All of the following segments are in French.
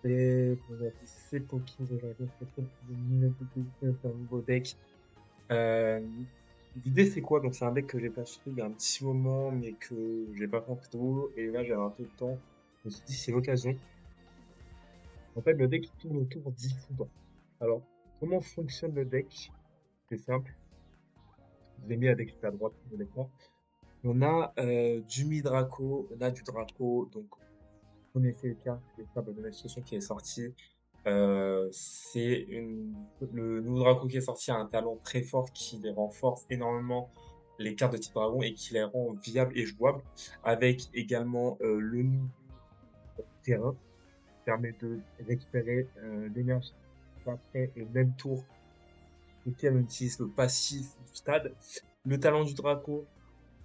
Et pour c'est Poki aujourd'hui, on se retrouve pour une nouvelle vidéo sur un nouveau deck. Euh, L'idée c'est quoi? Donc c'est un deck que j'ai pas acheté il y a un petit moment, mais que j'ai pas fait en vidéo, et là j'avais un peu de temps. Je me suis dit c'est l'occasion. En fait le deck tourne autour d'Ifooda. Alors comment fonctionne le deck? C'est simple. Je vous ai mis la deck à droite de l'écran. On a du Mi-Draco, on a du Draco, donc vous connaissez le cas, c'est le cas de la situation qui est sorti. Le nouveau Draco qui est sorti a un talent très fort qui les renforce énormément les cartes de type dragon et qui les rend viables et jouables. Avec également le nouveau terrain qui permet de récupérer l'énergie après et même tour. Lequel on utilise le passif du stade. Le talent du Draco,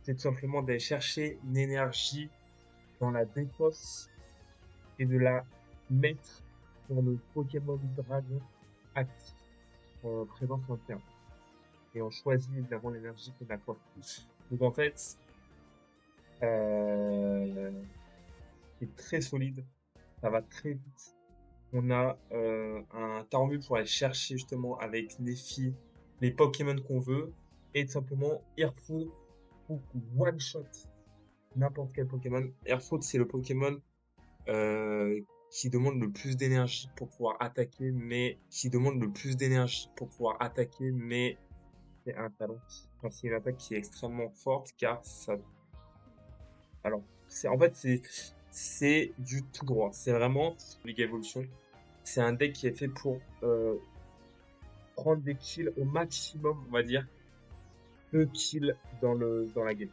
c'est tout simplement d'aller chercher une énergie dans la défausse et de la mettre sur le Pokémon Dragon actif présent sur le terrain. Et on choisit évidemment l'énergie qu'on a quoi. Donc en fait, euh, c'est très solide, ça va très vite. On a un Tarmu pour aller chercher justement avec Nefi les Pokémon qu'on veut et tout simplement Airfood ou One Shot n'importe quel Pokémon. Airfood c'est le Pokémon euh, qui demande le plus d'énergie pour pouvoir attaquer, mais c'est un talent. Enfin, c'est une attaque qui est extrêmement forte car ça. Alors, c'est du tout droit. C'est vraiment Liga Evolution. C'est un deck qui est fait pour prendre des kills au maximum, on va dire, 2 kills dans la game.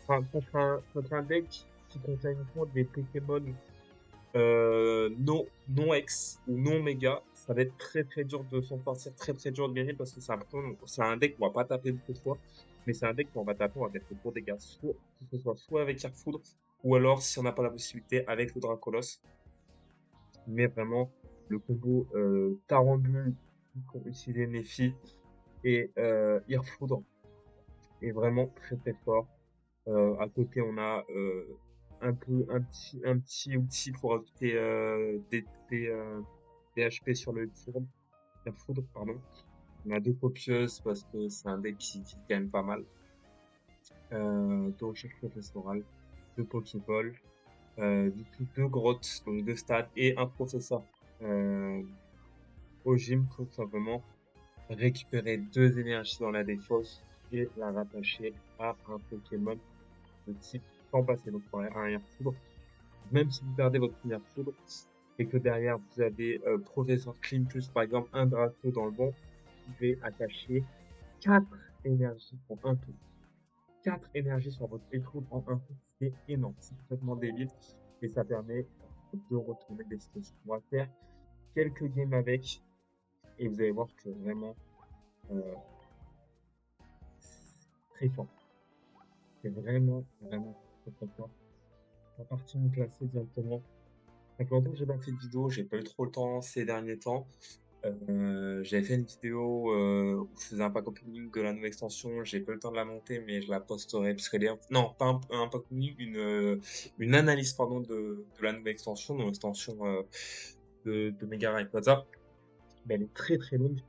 Enfin, contre un deck qui contient uniquement des Pokémon non X ou non méga, ça va être très très dur de s'en sortir, très très dur de gagner parce que c'est un deck qu'on va pas taper beaucoup de fois, mais c'est un deck qu'on va taper, on va mettre le gros dégâts, que ce soit avec Air Foudre, ou alors si on n'a pas la possibilité avec le Dracolos. Mais vraiment, le combo Tarambule, utiliser Nephi et Air Foudre est vraiment très très fort. À côté, on a un petit outil pour ajouter des HP sur le foudre, la foudre, pardon. On a deux copieuses parce que c'est un deck qui est quand même pas mal. Deux recherches professorales, deux Pokéball, du coup deux grottes, donc deux stats et un processeur au gym pour tout simplement récupérer deux énergies dans la défausse et la rattacher à un Pokémon de type temps passé. Donc pour un air foudre, même si vous perdez votre première foudre et que derrière vous avez Professeur Clean plus par exemple un Draco dans le bon, vous pouvez attacher 4 énergies pour un tour. 4 énergies sur votre écrou en un tour, c'est énorme, c'est complètement débile et ça permet de retourner des situations. On va faire quelques games avec et vous allez voir que vraiment euh, très fort. C'est vraiment très fort. On va partir me classer directement. Ça fait longtemps que j'ai pas fait de vidéo, j'ai pas eu trop le temps ces derniers temps. J'avais fait une vidéo où je faisais un pack opening de la nouvelle extension. J'ai pas eu le temps de la monter, mais je la posterai parce qu'elle est non pas un pack opening, une analyse pardon de la nouvelle extension, donc l'extension de Mega Rayquaza. Mais elle est très très longue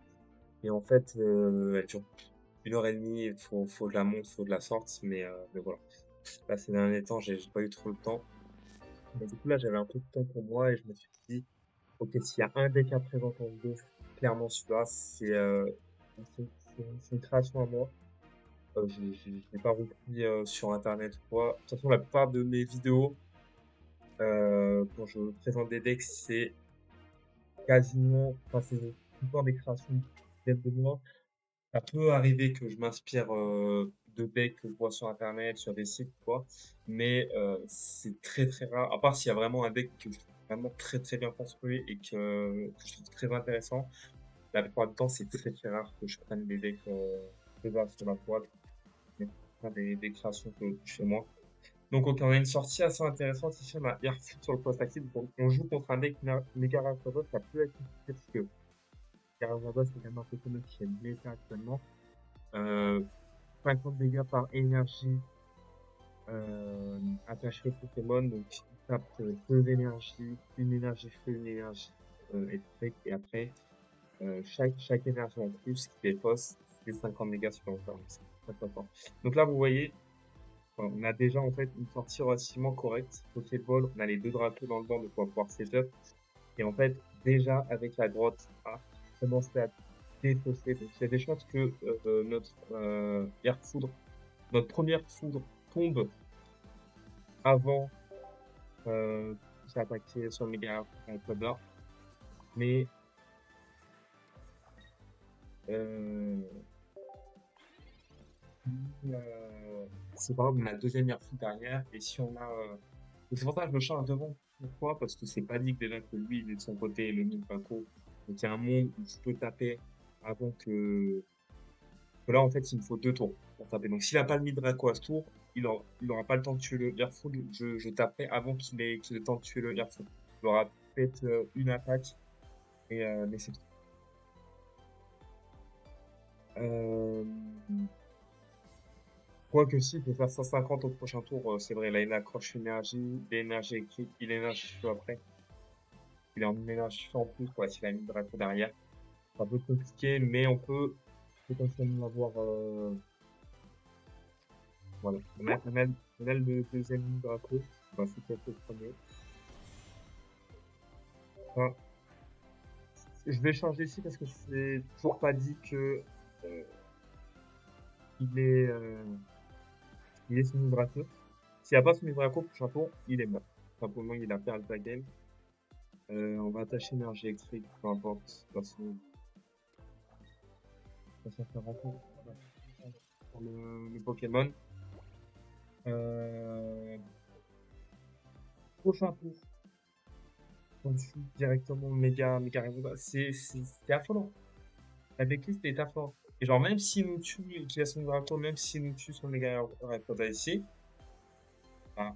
et en fait elle dure 1 heure et demie. Faut que je la monte, faut que je la sorte, mais voilà. Là ces derniers temps j'ai pas eu trop le temps. Mais du coup là j'avais un peu de temps pour moi et je me suis dit ok, s'il y a un deck à présenter en deux, clairement celui-là, c'est une création à moi. Je l'ai pas repris sur internet ou quoi. De toute façon, la plupart de mes vidéos, quand je présente des decks, c'est quasiment, enfin, c'est tout le temps des créations qui viennent de moi. Ça peut arriver que je m'inspire de decks que je vois sur internet, sur des sites, quoi. Mais c'est très très rare. À part s'il y a vraiment un deck que je trouve vraiment très très bien construit et que je trouve très intéressant. La plupart du temps, c'est très très rare que je prenne des decks de base sur la toile, mais des créations que je fais moi. Donc, ok, on a une sortie assez intéressante ici. On a Airfoot sur le poste actif. Donc, on joue contre un deck méga Rakwaza. Ça peut être compliqué parce que Rakwaza, c'est quand même un Pokémon qui est méta actuellement. Euh, 50 dégâts par énergie, attaché Pokémon, donc il tape feu d'énergie, une énergie feu, une énergie électrique, et après, chaque énergie en plus qui dépose, c'est 50 dégâts supplémentaires. Donc c'est très très fort. Donc là, vous voyez, on a déjà en fait une sortie relativement correcte. Pokéball, on a les deux dracos dans le banc de pouvoir setup. Et en fait, déjà avec la grotte A, commencer à défausser. Donc il y a des chances que notre air foudre, notre première foudre tombe avant j'ai attaqué sur le méga là. Mais euh, c'est pas grave, on a la deuxième Airfoot derrière. Et si on a. C'est pour ça que je me change devant. Pourquoi? Parce que c'est pas dit que déjà que lui, il est de son côté et le mien Paco. Donc il y a un monde où je peux taper avant que là, en fait, il me faut 2 tours pour taper. Donc s'il a pas mis de Draco à ce tour, il aura pas le temps de tuer le Airfoot. Je taperai avant qu'il ait le temps de tuer le Airfoot. Il aura peut-être une attaque, mais c'est tout. Euh, Quoique si, il peut faire 150 au prochain tour, c'est vrai, là il accroche l'énergie, l'énergie électrique, il énergie feu après. Il a une énergie feu en plus, quoi, s'il a mis Draco derrière. C'est un peu compliqué, mais on peut potentiellement avoir, voilà. On a le deuxième Draco, on va peut-être le premier. Enfin, je vais changer ici parce que c'est toujours pas dit que euh, il est, euh, il est sous Draco. S'il n'y a pas sous Draco, prochain tour, il est mort. Simplement, il a perdu la game. On va attacher énergie électrique, peu importe. De toute façon, ça fait rentrer pour le Pokémon. Euh, Prochain tour, on suit directement méga Rainbow. C'est affolant. La backlist est affolante. Et genre, même s'il nous tue, l'utilisation de Draco, même s'il nous tue sur le méga Rainbow ici, bah,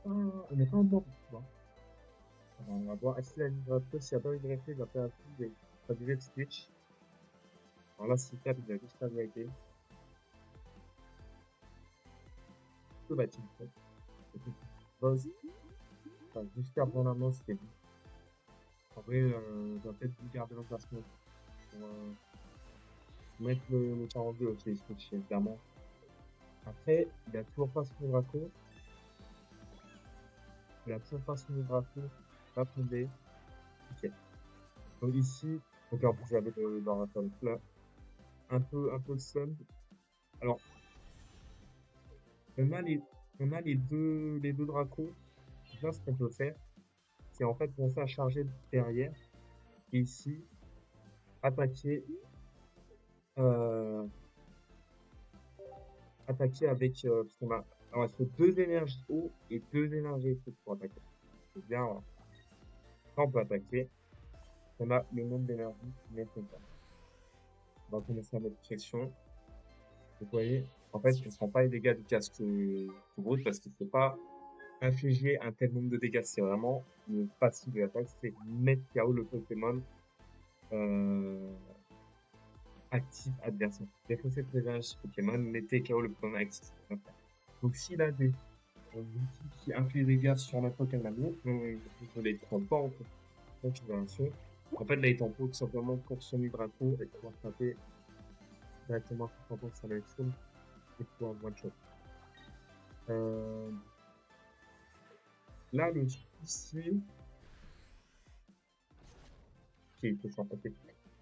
on n'est pas en mort, tu vois. Alors, on va voir. Est-ce qu'il a une Draco? S'il n'y a pas eu de réflexe, il va faire un coup, il va du switch. Alors là, s'il tape, il a juste la vérité. Que va-t-il faire? Buzz, enfin, juste avant la main, c'était bon. En vrai, je vais peut-être vous garder l'emplacement pour mettre le 42 au switch, clairement. Après, il a toujours pas son Draco. Il a toujours pas son Draco. Pas tombé. Ok. Donc ici, donc en plus j'avais le Raton là. Un peu de somme. Alors, on a les, on a les deux Dracos. Là, ce qu'on peut faire, c'est en fait commencer à charger derrière. Et ici, attaquer, euh, attaquer avec, parce qu'on a, alors, il faut 2 énergies eau et 2 énergies électriques pour attaquer. C'est bien, là, on peut attaquer. On a le nombre d'énergie nécessaire. On va commencer à mettre pression. Vous voyez, en fait, on ne prend pas les dégâts du casque brut parce qu'il ne faut pas infliger un tel nombre de dégâts. C'est vraiment le passif de l'attaque, c'est mettre KO le Pokémon euh, actif adversaire. Défausser le énergie Pokémon, mettez KO le Pokémon actif. Donc s'il a des outils qui infligent des dégâts sur notre Pokémon, je les prends pas en considération. En fait, là, il t'en faut tout simplement pour son Hydraco et pouvoir taper directement sur la zone et pouvoir one-shot. Euh, Là, le souci, qui est sur papier,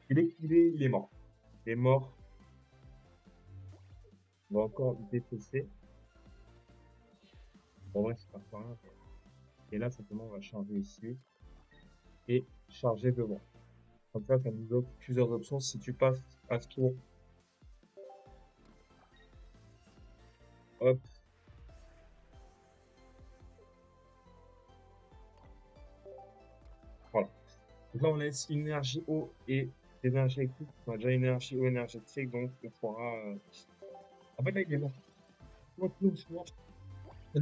il est mort. Il est mort. On va encore défausser. Bon, ouais, c'est pas grave. Et là, simplement, on va charger ici et charger devant. Comme ça nous offre plusieurs options. Si tu passes à ce tour, hop, voilà. Donc là, on laisse énergie eau et énergie électrique. On a déjà énergie eau énergétique, donc on pourra. En fait, là, il est mort. On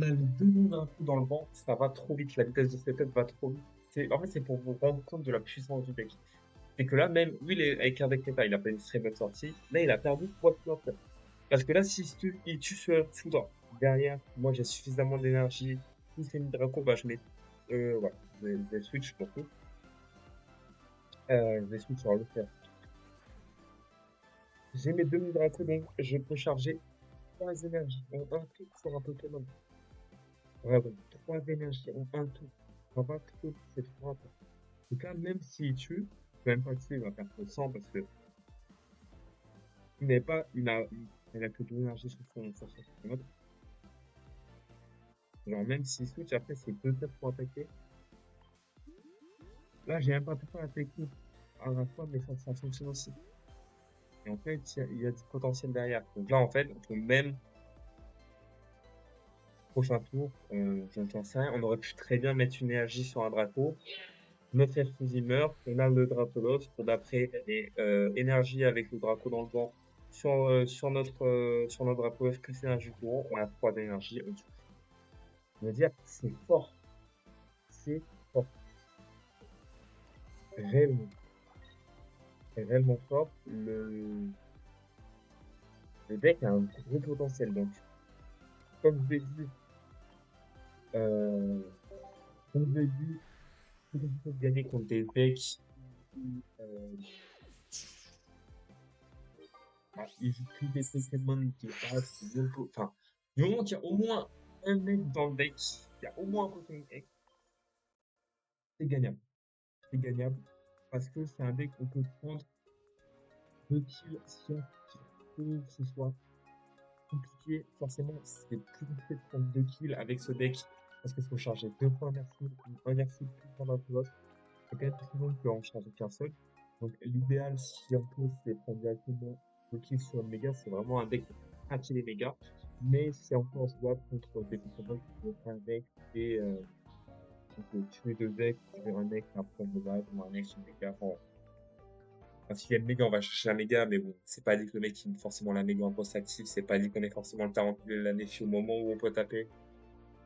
a les deux noms d'un coup dans le banc, ça va trop vite, la vitesse de setup va trop vite. En fait, c'est pour vous rendre compte de la puissance du deck. C'est que là, même, lui, avec un deck méta, il a pas une très bonne sortie. Là, il a perdu 3 slots. Parce que là, si il tue ce foudre, derrière, moi j'ai suffisamment d'énergie. Si c'est une Draco, bah je mets. Voilà, je vais switch pour tout. Je vais switch sur le fer. J'ai mes demi-Draco, donc je peux charger 3 énergies en un tour sur un Pokémon. Vraiment, 3 énergies en un tour. En un tour, c'est trop important. En tout cas, même s'il tue, même pas tuer, il va perdre 100 parce que il n'est pas, il a que 2 énergies sur son Pokémon. Genre, même s'il switch, après, c'est 2 têtes pour attaquer. Là, j'ai même pas pu faire la technique à la fois, mais ça fonctionne aussi. Et en fait, il y a du potentiel derrière. Donc là, en fait, on peut même, prochain tour, j'en sais rien, on aurait pu très bien mettre une énergie sur un Draco. Notre F-Fusil meurt, on a le Dracolos, on a après les énergies avec le Draco dans le vent sur notre Draco F plus énergie courant, on a 3 d'énergie. On va dire, c'est fort. C'est fort. Réellement. C'est réellement fort. Le deck a un gros potentiel. Donc, comme je l'ai dit, euh, comme je l'ai dit, c'est compliqué de gagner contre des decks qui, bah, ils utilisent des Pokémon qui passent, enfin, du moment qu'il y a au moins un mec dans le deck, il y a au moins un Pokémon deck, c'est gagnable. C'est gagnable parce que c'est un deck où on peut prendre 2 kills si on trouve que ce soit compliqué. Forcément, c'est plus compliqué de prendre 2 kills avec ce deck parce qu'il faut charger 2 fois un Airfoot plus pendant que l'autre. C'est quand même plus long que en charger qu'un seul. Donc, l'idéal, si on peut, c'est prendre directement 2 kills sur le méga. C'est vraiment un deck pour craquer les mégas. Mais c'est encore jouable contre des Pokémon qui peuvent faire un deck et on peut tuer 2 decks, tuer un deck, un prendre de base ou un deck sur le méga. Enfin, s'il y a une méga, on va chercher la méga, mais bon, c'est pas dit que le mec il met forcément la méga en poste actif, c'est pas dit qu'on ait forcément le talent de la défi au moment où on peut taper.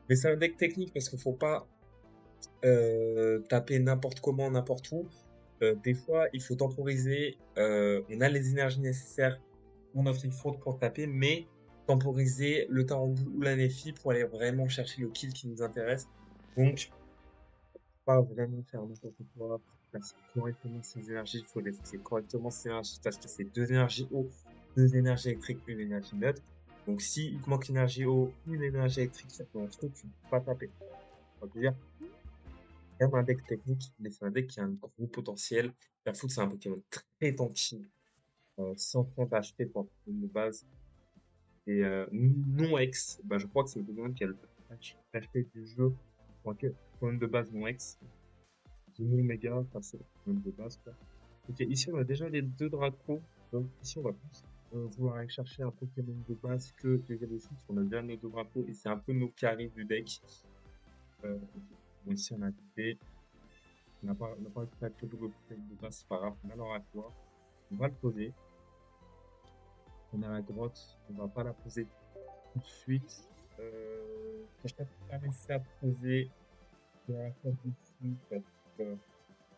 Mais c'est un deck technique parce qu'il faut pas taper n'importe comment, n'importe où. Des fois, il faut temporiser. On a les énergies nécessaires, on offre une faute pour taper, mais temporiser le temps ou la défi pour aller vraiment chercher le kill qui nous intéresse. Donc, pas vraiment faire n'importe quoi, placer correctement ses énergies, il faut les placer correctement ses énergies, parce que c'est 2 énergies eau, 2 énergies électriques, une énergie neutre. Donc s'il te manque une énergie eau, une énergie électrique, ça peut en trop, tu ne peux pas taper. On va dire, c'est quand même un deck technique, mais c'est un deck qui a un gros potentiel. Fairfoot, c'est un Pokémon très tanky, sans point d'acheter pour un Pokémon de base. Et non-ex, bah, je crois que c'est le Pokémon qui a le plus acheté du jeu pour un Pokémon de base non-ex. Zeno Omega, enfin c'est même de base quoi. Ok, ici on a déjà les 2 Dracos, donc ici on va plus vouloir aller chercher un Pokémon de base que les Galactiques, on a déjà nos 2 Dracos et c'est un peu nos carrés du deck. Bon, ici on a l'idée, on n'a pas réussi à le double Pokémon de base, c'est pas grave, on a l'oratoire, on va le poser. On a la grotte, on va pas la poser tout de suite. Je vais pas réussi à poser l'oratoire dessus parce que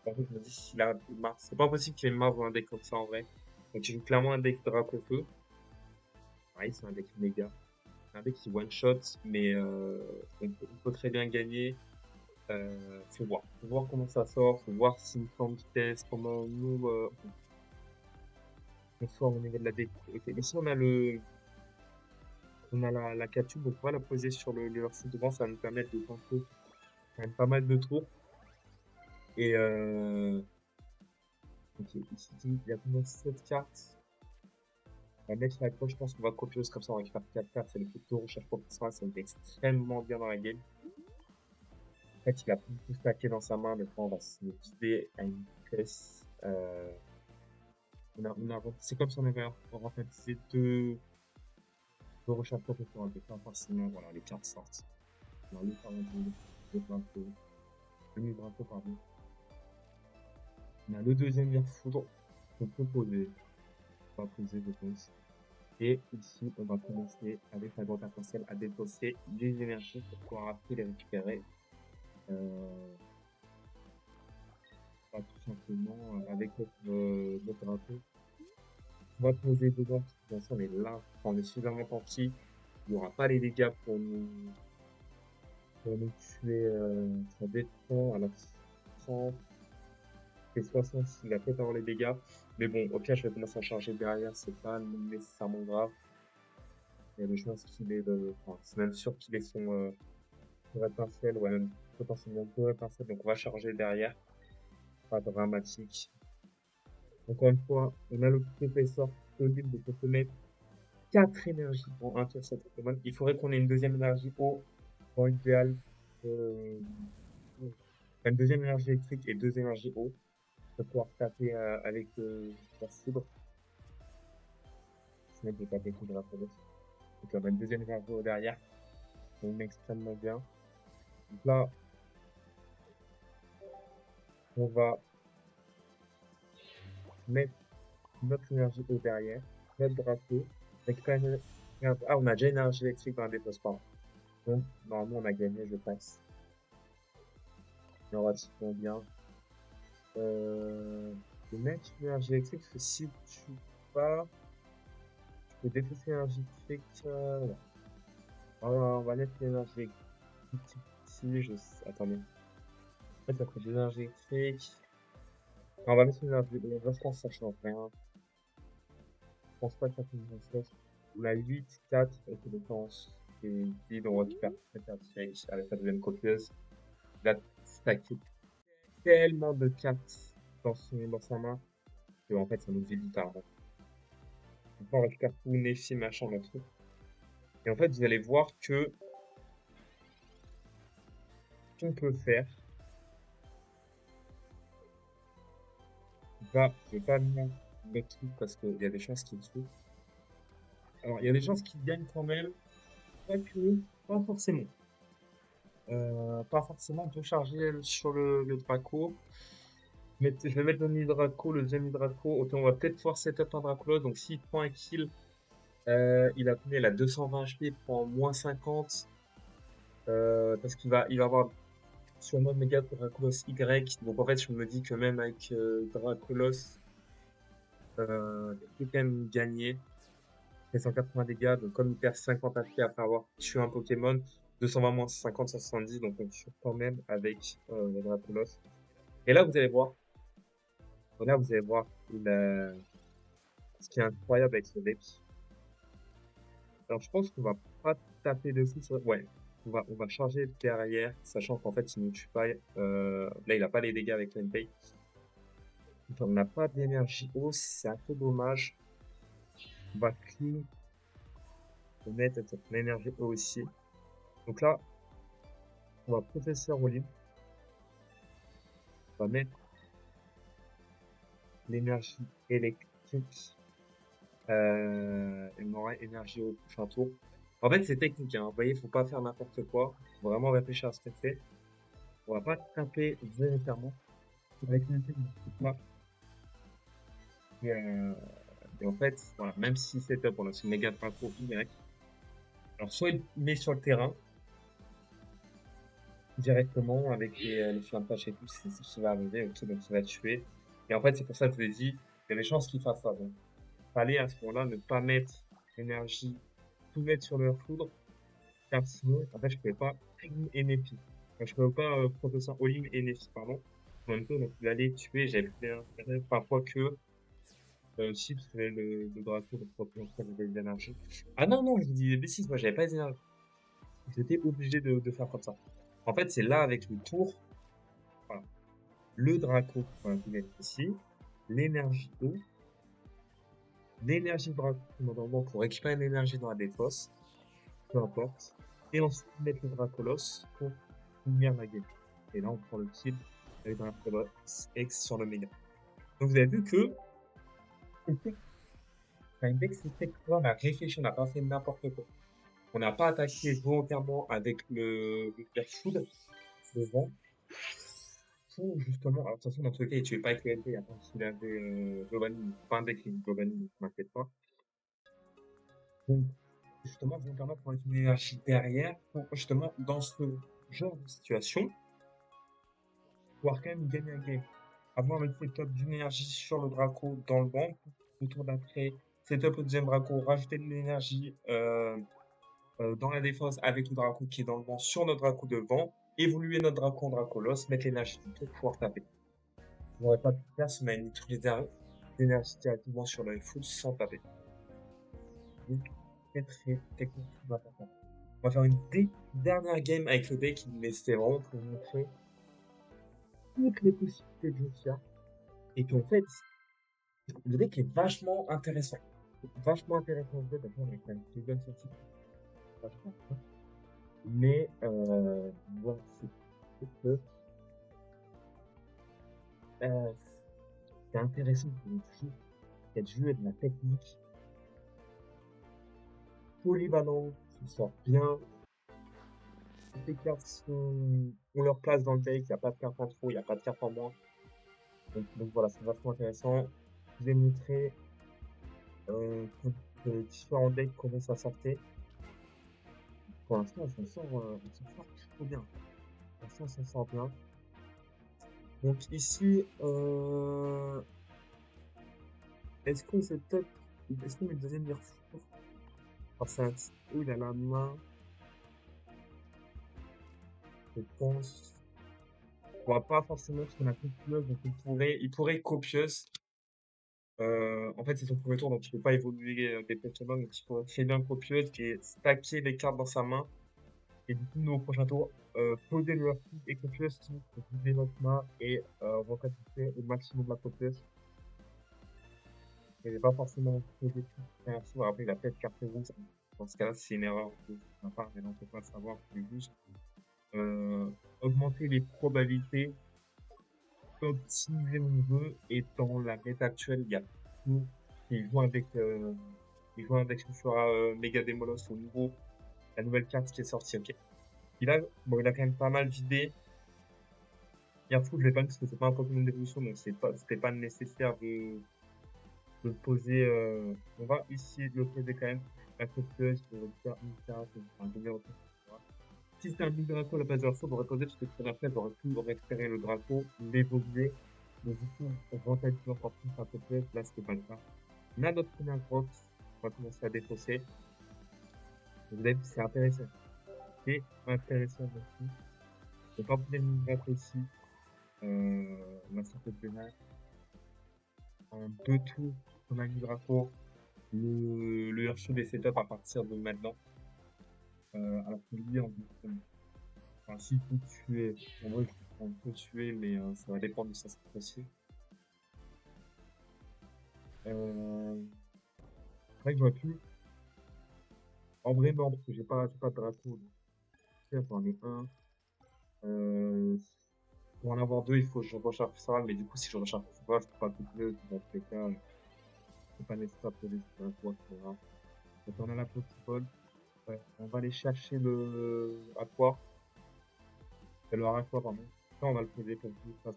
en fait, je me dis, s'il a Mars, c'est pas possible qu'il ait Mars dans un deck comme ça en vrai. Donc, il joue clairement un deck Dracofeu. Pareil, c'est un deck méga. C'est un deck qui one-shot, mais on peut très bien gagner. Faut voir. Faut voir comment ça sort. Faut voir si une forme vitesse, comment nous on sort au niveau de la deck. Ok, ici, on a la capsule, donc on va la poser sur le verso devant. Ça va nous permettre de tenter quand même pas mal de tours. Et ok, ici, il y a combien 7 cartes. La mettre à gauche, je pense qu'on va copier comme ça, on va faire 4 cartes, c'est le fait de recherche professionnelle, ça me fait extrêmement bien dans la game. En fait, il a plus tout stacké dans sa main, maintenant on va se vider à une vitesse. C'est comme si on avait rentabilisé 2 recherches professionnelles, et pas forcément, voilà, les cartes sortent. On a le Parantou, le Brinco, le Mi-Brinco, pardon. On a le deuxième Lire Foudre qu'on peut poser. On va poser, je pense. Et ici, on va commencer avec la grotte arc-en-ciel à défausser les énergies pour pouvoir après les récupérer. Tout simplement avec notre drapeau. On va poser dedans, parce que on est là, on est suffisamment tanky, il n'y aura pas les dégâts pour nous tuer, ça dépend, à la 30 et 60 s'il va peut-être avoir les dégâts. Mais bon, au pire, je vais commencer à charger derrière, c'est pas nécessairement grave. Il y a des chances qu'il ait enfin, c'est même sûr qu'il ait son étincelle, ou même potentiellement deux étincelles, donc on va charger derrière. Pas dramatique. Encore une fois, on a le professeur disponible, donc on peut mettre 4 énergies en un tour cette Pokémon. Il faudrait qu'on ait une deuxième énergie eau dans l'idéal. Euh, une deuxième énergie électrique et deux énergies eau pour pouvoir taper avec la foudre. Sinon, on peut taper tout de la foudre. Donc, on a une deuxième énergie eau derrière. On met extrêmement bien. Donc là, on va mettre notre énergie eau derrière, notre Draco, récupérer. Ah, on a déjà une énergie électrique dans la défausse, pardon. Donc, normalement, on a gagné, je pense. Relativement bien. Le mettre une énergie électrique, parce que si tu pas, tu peux défausser l'énergie électrique. Ouais. On va mettre l'énergie électrique ici. Attendez. En fait, ça fait deux énergies électriques. On va mettre une énergie électrique. Je pense que ça change rien. Je pense pas que ça fait une différence. On a 8, 4, avec les défenses. Et vide, on récupère cette énergie avec la deuxième copieuse. Là, ça coûte tellement de cartes dans sa main que en fait, ça nous évite tard. Donc, on récupère tout, Nephi, machin, le truc. Et en fait, vous allez voir que ce qu'on peut faire, je vais pas mettre le truc parce qu'il y a des chances qu'il tue. Alors, il y a des chances qu'il gagne quand même, pas que, pas forcément. Pas forcément, on peut charger sur le Draco. Mais je vais mettre le Nidraco, le deuxième Nidraco. Ok, on va peut-être pouvoir setup un Dracolos. Donc, s'il prend un kill, il a combien? Il a 220 HP, il prend moins 50. Parce il va avoir sur mode méga Dracolos Y. Donc, en fait, je me dis que même avec Dracolos, il peut quand même gagner. Il fait 180 dégâts, donc comme il perd 50 HP après avoir tué un Pokémon, 220 moins 50, 170, donc on tue quand même avec le Dracolos. Et là vous allez voir ce qui est incroyable avec ce deck. Alors je pense qu'on va pas taper dessus Ouais, on va charger derrière, sachant qu'en fait il ne tue pas. Là il a pas les dégâts avec l'Entei. On n'a pas d'énergie haut, c'est un peu dommage. On va clean, mettre cette énergie haut aussi. Donc là, on va professeur Olim. On va mettre l'énergie électrique. Et on aura énergie au prochain tour. En fait, c'est technique, hein. Vous voyez, faut pas faire n'importe quoi. Faut vraiment réfléchir à ce qu'on fait. On va pas taper volontairement. Avec l'intelligence, c'est pas. Et, et en fait, voilà, même si c'est top, on a ce méga draco Y. Alors, soit il met sur le terrain, directement, avec les flammes et tout, c'est ce qui va arriver, ok, donc il va tuer. Et en fait, c'est pour ça que je vous ai dit, il y a des chances qu'il fasse ça. Donc, fallait à ce moment-là ne pas mettre l'énergie, tout mettre sur leur foudre, car sinon, en fait, je pouvais pas et Nefi. Enfin, je pouvais pas professeur Olim et Nefi, pardon. En même temps, donc, il allait tuer, j'avais fait parfois que si, parce que le drapeau, donc potentiel de l'énergie. Ah non, non, je vous dis des bêtises, moi j'avais pas les énergies. J'étais obligé de faire comme ça. En fait, c'est là avec le tour, voilà. Le Draco, voilà, vous êtes ici, l'énergie eau, l'énergie Draco, normalement pour récupérer l'énergie dans la défausse, peu importe, et ensuite mettre le Dracolos pour finir la game. Et là, on prend le kill avec un Dracolos X sur le méga. Donc vous avez vu que un deck, c'était quoi? On a réfléchi, on n'a pas fait n'importe quoi. On n'a pas attaqué volontairement avec le food devant pour justement. Alors, de toute façon, dans tous les cas, il ne tuait pas avec le LP, à part s'il avait Giovanni, pas un deck Giovanni, ne m'inquiète pas. Donc, justement, volontairement pour mettre une énergie derrière, pour justement, dans ce genre de situation, pouvoir quand même gagner un game. Avoir le setup d'une énergie sur le Draco dans le banc, au tour d'après, setup le deuxième Draco, rajouter de l'énergie dans la défense avec le Draco qui est dans le vent sur notre Draco devant, évoluer notre Draco en Dracolos, mettre l'énergie du tour pour pouvoir taper. On n'aurait pas pu le faire si on avait mis toutes les énergies directement sur le foot sans taper. Donc, très très technique, très important. On va faire une dernière game avec le deck, mais c'était vraiment pour vous montrer toutes les possibilités de jeu qu'il y a. Et puis en fait, le deck est vachement intéressant. Vachement intéressant le deck, d'accord, on est quand même plus bonne sortie. Vachement. Mais voilà, c'est que euh, c'est intéressant pour le jeu. Il y a du jeu et de la technique. Polyvalent, qui sort bien. Toutes les cartes ont leur place dans le deck, il n'y a pas de carte en trop, il n'y a pas de carte en moins. Donc voilà, c'est vachement intéressant. Je vous ai montré différents decks, comment ça sortait. Pour l'instant, on s'en sort plutôt bien. Pour l'instant, on s'en sort bien. Donc ici, est-ce qu'on fait peut-être, est-ce qu'on met le deuxième Mirfour? Alors c'est un petit peu, il a la main, je pense. On va pas forcément parce qu'on a copieuse, donc il pourrait copieuse. En fait, c'est son premier tour, donc il peut pas évoluer des Pokémon, donc il pourrait créer bien copieuse et stacker les cartes dans sa main. Et du coup, nous, au prochain tour, poser le Heurtwood et copieuse pour vider notre main et recapituler au maximum la copieuse. Il n'est pas forcément posé tout un tour. Après, il a peut-être carte rouge. Dans ce cas-là, c'est une erreur de ma part, mais on ne peut pas savoir. C'est juste augmenter les probabilités, optimiser mon jeu. Et dans la méta actuelle, il y a tout. Il joue avec, ce sera Mega Démolos au nouveau, la nouvelle carte qui est sortie. Ok. Il a quand même pas mal vidé. Yarfou, je l'ai pas mis parce que c'est pas un Pokémon d'évolution, donc c'était pas nécessaire de le poser. On va ici le poser quand même. La copieuse, je vais faire une carte, un numéro. Si c'était un Big Draco à la base de Yarfou, j'aurais posé parce que très après, j'aurais pu récupérer le Draco, l'évoluer. Mais du coup, on rentabilise encore plus la copieuse. Là, c'était pas le cas. On a notre première grotte. On va commencer à défausser. Vous avez vu, c'est intéressant. C'est intéressant aussi. On va pas pouvoir une Draco ici. La santé de Vénal. En 2 tours, on a mis Draco. Le Hershow est setup à partir de maintenant. Alors que lui, enfin, s'il peut tuer, en vrai, on peut tuer, mais ça va dépendre de sa stratégie. C'est vrai que j'aurais pu, en vrai, non, parce que j'ai pas de Draco. Donc, j'en ai un. Pour en avoir deux, il faut que je recharge ça, mais du coup, si je recharge ça, je peux pas couper, dans tous les cas, c'est pas nécessaire de poser ce Draco, etc. Donc, on a la Pokéball. Ouais, on va aller chercher le Aqua. Le Aqua, pardon. Ça, on va le poser pour vous. Ça,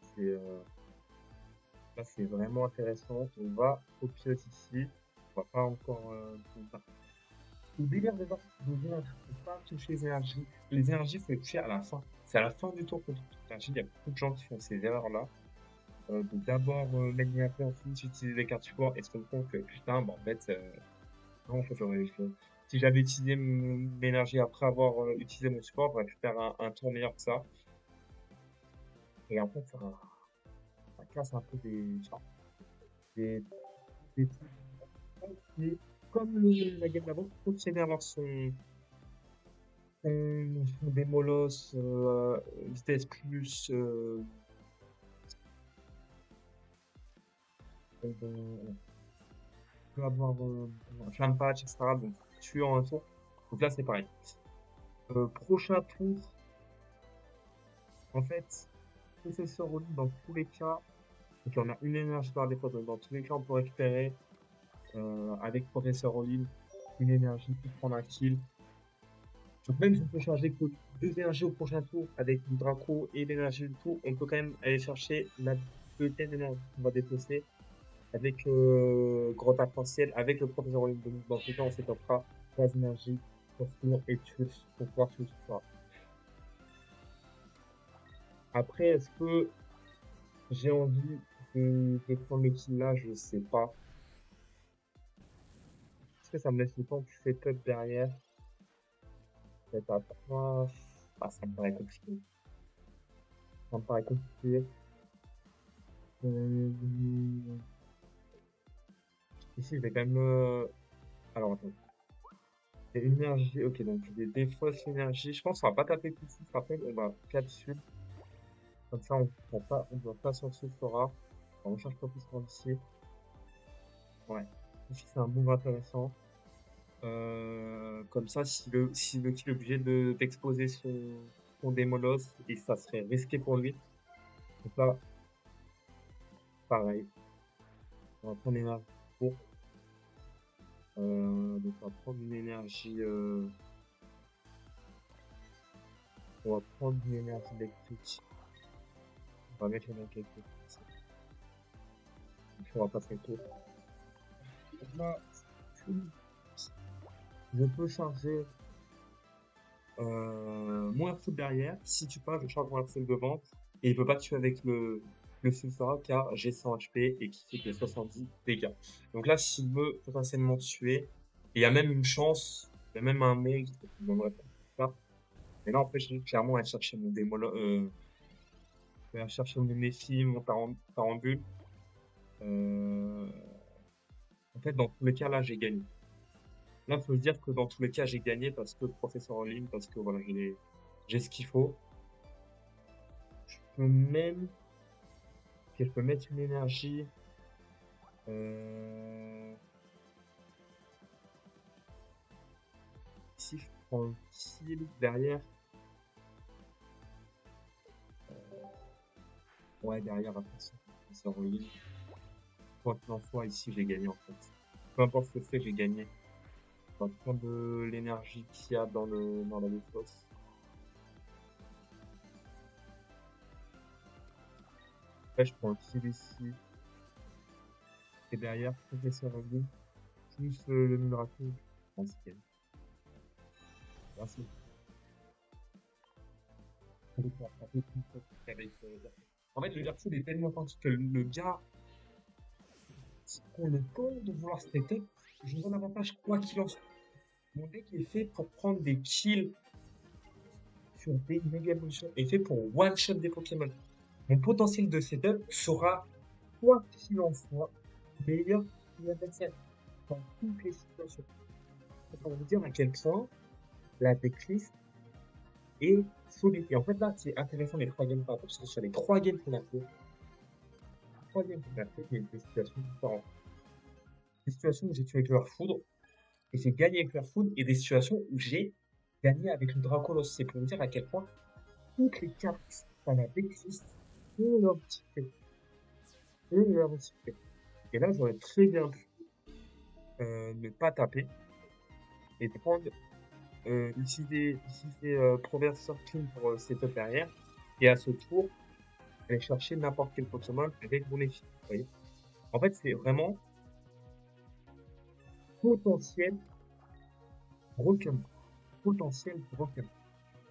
c'est vraiment intéressant. On va copier ici. On va pas encore. Le délire de l'énergie, faut pas toucher les énergies. Les énergies, faut les toucher à la fin. C'est à la fin du tour qu'on touche l'énergie. Il y a beaucoup de gens qui font ces erreurs-là. Donc d'abord mettre l'énergie en finish, utiliser les cartes support et se rendre compte que putain, bah, en fait, non, en fait, si j'avais utilisé mon énergie après avoir utilisé mon support, j'aurais pu faire un tour meilleur que ça. Et en fait, ça casse un peu des, des trucs. Mais comme la game d'avant, continuer à avoir son démolos, vitesse plus, on peut avoir un flamme patch, etc. Donc, tuer en un tour. Donc là, c'est pareil. Prochain tour, en fait, Professeur Oli, dans tous les cas, donc on a une énergie par défaut, donc dans tous les cas, on peut récupérer avec Professeur Olin une énergie pour prendre un kill. Donc même si on peut charger que deux énergies au prochain tour avec le Draco et l'énergie du tour, on peut quand même aller chercher la deuxième énergie qu'on va défausser avec Grotte Arc-en-Ciel, avec le Professeur Olin. Donc dans tous les cas, on s'étofera 3 énergies pour tour et tuer pour pouvoir tuer ce soir. Après, est-ce que j'ai envie de prendre le kill là? Je sais pas. que ça me laisse le temps du setup derrière? Peut-être à 3. Ah, ça me paraît compliqué. Ça me paraît compliqué. Euh, Ici, je vais quand même. Alors, attends. Et énergie, ok, donc j'ai des fausses énergies. Je pense qu'on va pas taper tout de suite. Après, on va 4 sud. Comme ça, on doit pas sur ce Sora. On recherche pas plus par ici. Ouais. Ici, c'est un move intéressant. Comme ça, si le kill est obligé d'exposer son Démolos, et ça serait risqué pour lui. Donc là, pareil. On va prendre l'énergie pour. Donc on va prendre une énergie. On va prendre une énergie électrique. On va mettre l'énergie électrique. Donc on va passer le tour. Donc là, je peux charger mon airsoft derrière. Si tu passes, je charge mon airsoft devant. Et il peut pas tuer avec le Sulfura car j'ai 100 HP et qui fait que 70 dégâts. Donc là, s'il veut potentiellement tuer, et il y a même une chance, il y a même un mec qui m'aimerait pas. Mais là, en fait, je vais clairement aller chercher mon démolo, je vais aller chercher mon Messi, mon Tarambule. Euh, En fait, dans tous les cas, là, j'ai gagné. Là, il faut se dire que dans tous les cas, j'ai gagné parce que professeur en ligne, parce que voilà, j'ai ce qu'il faut. Je peux même, ok, je peux mettre une énergie. Euh, Si je prends le kill derrière, ouais, derrière, après ça, professeur en ligne. Quoi qu'il en soit, ici, j'ai gagné en fait. Peu importe ce que c'est, j'ai gagné. On va prendre de l'énergie qu'il y a dans la défausse. Après, je prends le kill ici. Et derrière, professeur en ligne. Plus le miracle. Je pense qu'il y a. Merci. En fait, le Garfield est tellement authentique que le gars, pour le temps de vouloir se setup, je vous donne avantage quoi qu'il en soit. Mon deck est fait pour prendre des kills sur des méga évolutions, est fait pour one-shot des Pokémon. Mon potentiel de setup sera, quoi qu'il en soit, meilleur que l'adversaire dans toutes les situations. C'est pour vous dire à quel point la decklist est solide. Et en fait, là, c'est intéressant les 3 games par rapport, parce que sur les 3 games qu'on a fait, il y a des situations différentes. Des situations où j'ai tué avec leur foudre, et j'ai gagné avec leur foudre, et des situations où j'ai gagné avec le Dracolos. C'est pour vous dire à quel point toutes les cartes dans la decklist ont leur petit fait. Et là, j'aurais très bien pu ne pas taper et prendre, utiliser Professeur Clean pour setup derrière, et à ce tour, aller chercher n'importe quel Pokémon avec mon effet. Vous voyez? En fait, c'est vraiment potentiel broken. Potentiel broken.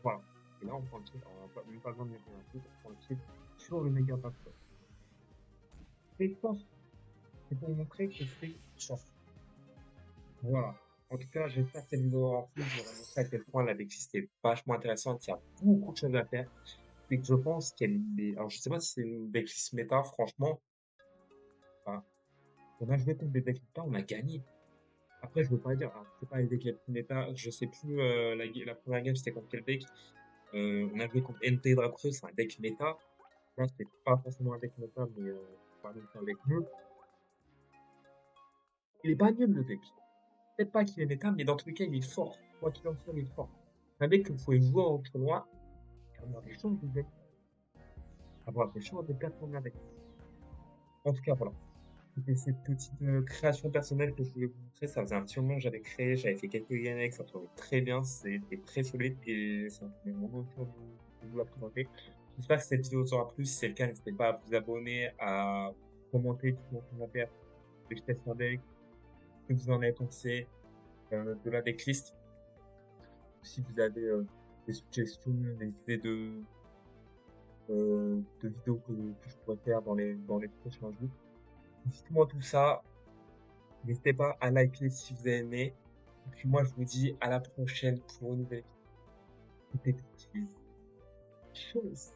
Voilà. Et là, on prend le kill. On n'a même pas besoin de mettre un truc, on prend le kill sur le méga backstop. Et je pense, c'est pour montrer que c'est chance. Voilà. En tout cas, j'espère que cette vidéo aura plu. Je vais montrer à quel point la decklist est vachement intéressante. Il y a beaucoup de choses à faire. Et que je pense qu'elle est. Alors, je sais pas si c'est une decklist méta, franchement. Enfin, on a joué contre des decks méta, on a gagné. Après, je veux pas dire, alors, c'est pas les decks les plus méta. Je sais plus, la première game, c'était contre quel deck. On a joué contre NT Dracreux, c'est un deck méta. Là, c'est pas forcément un deck méta, mais pas non plus un deck nul. Il est pas nul, le deck. Peut-être pas qu'il est méta, mais dans tous les cas, il est fort. Quoi qu'il en soit, il est fort. C'est un deck que vous pouvez jouer en tournoi, et avoir des chances de deck, avoir des chances de performer avec. En tout cas, voilà. C'était cette petite création personnelle que je voulais vous montrer. Ça faisait un petit moment que j'avais créé, j'avais fait quelques gamex, ça tournait très bien, c'était très solide et ça me fait vraiment plaisir de vous la présenter. J'espère que cette vidéo vous aura plu. Si c'est le cas, n'hésitez pas à vous abonner, à commenter, dites-moi en commentaire que je teste un deck, ce que vous en avez pensé de la decklist. Si vous avez des suggestions, des idées de vidéos que je pourrais faire dans les prochains jours. Dites-moi tout ça. N'hésitez pas à liker si vous avez aimé. Et puis moi, je vous dis à la prochaine pour une nouvelle vidéo détective. Tchuss.